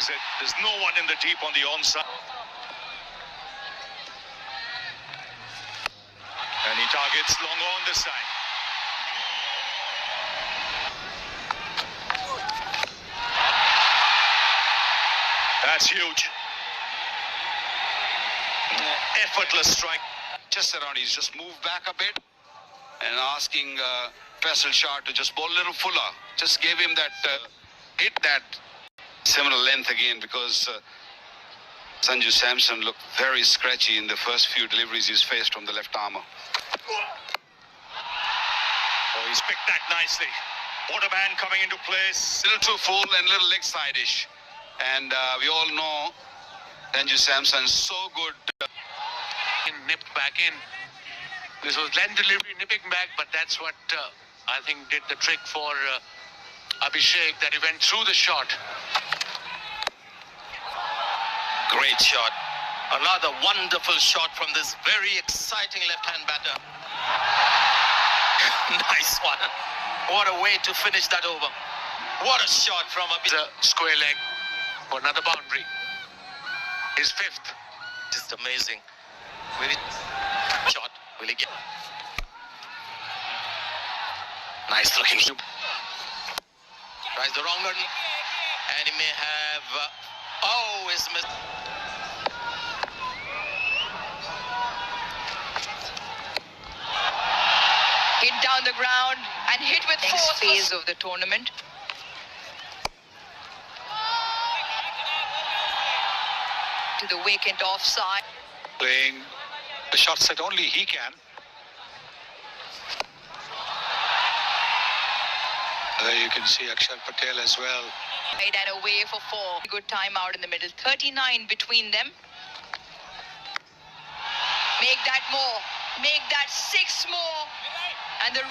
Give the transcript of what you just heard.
misses it. There's no one in the deep on the onside. And he targets long on this time. That's huge. Effortless strike. Just around, he's just moved back a bit and asking Faisal Shah to just bowl a little fuller. Just gave him that hit that similar length again, because Sanju Samson looked very scratchy in the first few deliveries he's faced from the left armour. Oh, he's picked that nicely. Waterman coming into place. A little too full and a little leg side-ish. And we all know Sanju Samson's so good. Nipped back in. This was length delivery, nipping back, but that's what I think did the trick for Abhishek, that he went through the shot. Great shot. Another wonderful shot from this very exciting left-hand batter. Nice one. What a way to finish that over. What a shot from Abhishek. The square leg for another boundary. His fifth. Just amazing. Will he shot? Will he get? Nice looking. Tries the wrong one, and he may have. Oh, it's missed. Hit down the ground and hit with force. Phase of the tournament. To the vacant offside. Playing the shots that only he can. There you can see Akshar Patel as well. Right and away for 4. Good time out in the middle. 39 between them. Make that more. Make that 6 more. And the